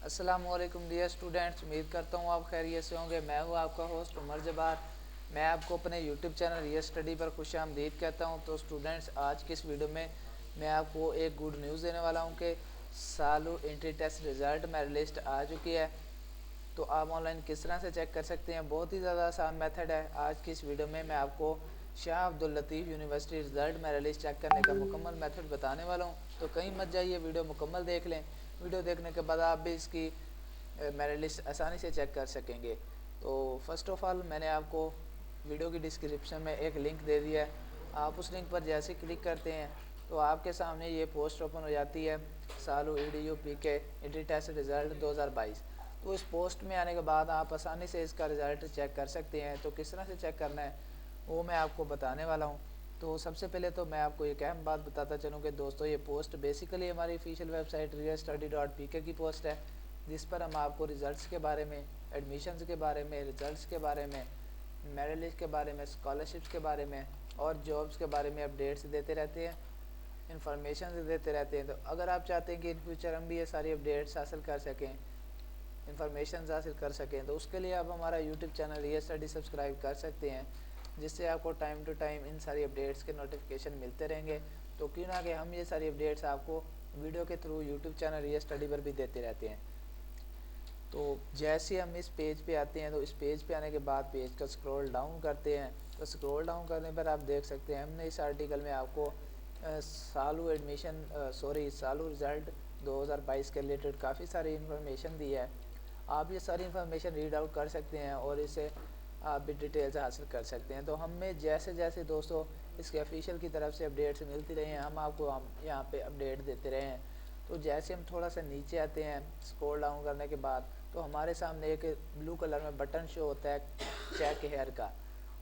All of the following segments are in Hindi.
अस्सलाम वालेकुम डियर स्टूडेंट्स, उम्मीद करता हूँ आप खैरियत से होंगे। मैं हूँ आपका होस्ट उमर जबार। मैं आपको अपने यूट्यूब चैनल रियल स्टडी पर खुशामदीद कहता हूँ। तो स्टूडेंट्स, आज की इस वीडियो में मैं आपको एक गुड न्यूज़ देने वाला हूँ कि सालू entry test result merit list आ चुकी है। तो आप ऑनलाइन किस तरह से चेक कर सकते हैं, बहुत ही ज़्यादा आसान मेथड है। आज की इस वीडियो में मैं आपको Shah Abdul Latif university result merit list check करने का मुकम्मल मेथड बताने वाला हूँ। तो कहीं मत जाइए, वीडियो मुकम्मल देख लें। वीडियो देखने के बाद आप भी इसकी मेरिट लिस्ट आसानी से चेक कर सकेंगे। तो फर्स्ट ऑफ़ ऑल मैंने आपको वीडियो की डिस्क्रिप्शन में एक लिंक दे दिया है। आप उस लिंक पर जैसे क्लिक करते हैं तो आपके सामने ये पोस्ट ओपन हो जाती है, सालू EDU PK entry test result 2022। तो इस पोस्ट में आने के बाद आप आसानी से इसका रिज़ल्ट चेक कर सकते हैं। तो किस तरह से चेक करना है वो मैं आपको बताने वाला हूँ। तो सबसे पहले तो मैं आपको एक अहम बात बताता चलूँ कि दोस्तों, ये पोस्ट बेसिकली हमारी ऑफिशियल वेबसाइट realstudy.pk की पोस्ट है, जिस पर हम आपको रिज़ल्ट्स के बारे में, एडमिशन्स के बारे में, रिज़ल्ट्स के बारे में, मेरिट लिस्ट के बारे में, स्कॉलरशिप्स के बारे में और जॉब्स के बारे में अपडेट्स देते रहते हैं, इन्फॉर्मेशन देते रहते हैं। तो अगर आप चाहते हैं कि इन फ्यूचर हम भी ये सारी अपडेट्स हासिल कर सकें, इन्फॉर्मेशन हासिल कर सकें, तो उसके लिए आप हमारा YouTube channel real study subscribe कर सकते हैं, जिससे आपको टाइम टू टाइम इन सारी अपडेट्स के नोटिफिकेशन मिलते रहेंगे। तो क्यों ना कि हम ये सारी अपडेट्स आपको वीडियो के through YouTube channel real study पर भी देते रहते हैं। तो जैसे हम इस पेज पे आते हैं, तो इस पेज पे आने के बाद पेज का स्क्रॉल डाउन करते हैं। तो स्क्रॉल डाउन करने पर आप देख सकते हैं हमने इस आर्टिकल में आपको सालू रिज़ल्ट 2022 के रिलेटेड काफ़ी सारी इन्फॉर्मेशन दी है। आप ये सारी इन्फॉर्मेशन रीड आउट कर सकते हैं और इसे आप भी डिटेल्स हासिल कर सकते हैं। तो हमें जैसे जैसे दोस्तों इसके ऑफिशियल की तरफ से अपडेट्स मिलती रही हैं, हम आपको यहाँ पे अपडेट देते रहे हैं। तो जैसे हम थोड़ा सा नीचे आते हैं स्क्रॉल डाउन करने के बाद, तो हमारे सामने एक ब्लू कलर में बटन शो होता है चेक हेयर का।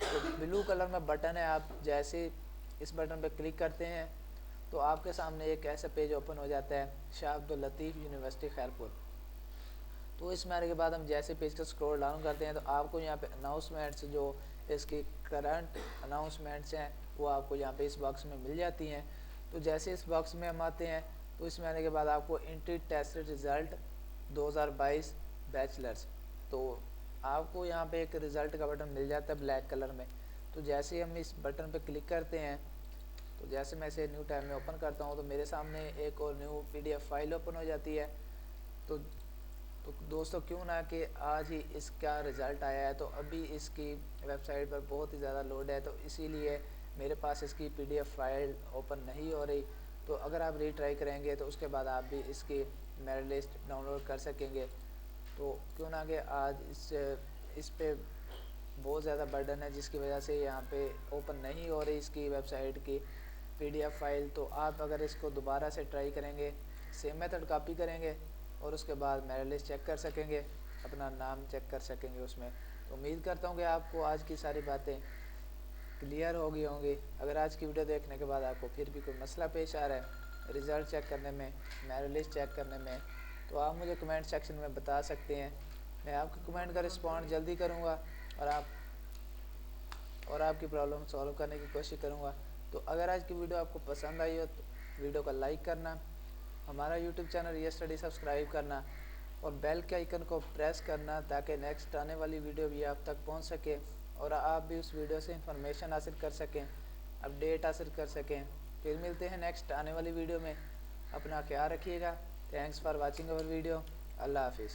तो ब्लू कलर में बटन है, आप जैसे इस बटन पर क्लिक करते हैं तो आपके सामने एक ऐसा पेज ओपन हो जाता है, शाह अब्दुल लतीफ़ यूनिवर्सिटी खैरपुर। तो इसमें आने के बाद हम जैसे पेज का स्क्रॉल डाउन करते हैं तो आपको यहाँ पे अनाउंसमेंट्स, जो इसकी करंट अनाउंसमेंट्स हैं, वो आपको यहाँ पे इस बॉक्स में मिल जाती हैं। तो जैसे इस बॉक्स में हम आते हैं तो इसमें आने के बाद आपको एंट्री टेस्ट रिज़ल्ट 2022 बैचलर्स, तो आपको यहाँ पे एक रिज़ल्ट का बटन मिल जाता है ब्लैक कलर में। तो जैसे ही हम इस बटन पे क्लिक करते हैं, तो जैसे मैं इसे न्यू टैब में ओपन करता हूँ तो मेरे सामने एक और न्यू PDF फाइल ओपन हो जाती है। तो दोस्तों, क्यों ना कि आज ही इसका रिज़ल्ट आया है, तो अभी इसकी वेबसाइट पर बहुत ही ज़्यादा लोड है, तो इसीलिए मेरे पास इसकी PDF फाइल ओपन नहीं हो रही। तो अगर आप रीट्राई करेंगे तो उसके बाद आप भी इसकी मेरिट लिस्ट डाउनलोड कर सकेंगे। तो क्यों ना कि आज इस पे बहुत ज़्यादा बर्डन है, जिसकी वजह से यहाँ पे ओपन नहीं हो रही इसकी वेबसाइट की PDF फाइल। तो आप अगर इसको दोबारा से ट्राई करेंगे, सेम मेथड कॉपी करेंगे और उसके बाद मेरिट लिस्ट चेक कर सकेंगे, अपना नाम चेक कर सकेंगे उसमें। तो उम्मीद करता हूँ कि आपको आज की सारी बातें क्लियर हो गई होंगी। अगर आज की वीडियो देखने के बाद आपको फिर भी कोई मसला पेश आ रहा है रिज़ल्ट चेक करने में, मेरिट लिस्ट चेक करने में, तो आप मुझे कमेंट सेक्शन में बता सकते हैं। मैं आपके कमेंट का रिस्पॉन्ड जल्दी करूँगा और आपकी प्रॉब्लम सॉल्व करने की कोशिश करूँगा। तो अगर आज की वीडियो आपको पसंद आई हो तो वीडियो को लाइक करना, हमारा YouTube channel real study subscribe करना और बेल के आइकन को प्रेस करना, ताकि नेक्स्ट आने वाली वीडियो भी आप तक पहुंच सके और आप भी उस वीडियो से इंफॉर्मेशन हासिल कर सकें, अपडेट हासिल कर सकें। फिर मिलते हैं नेक्स्ट आने वाली वीडियो में। अपना ख्याल रखिएगा। Thanks for watching our video. अल्लाह हाफिज़।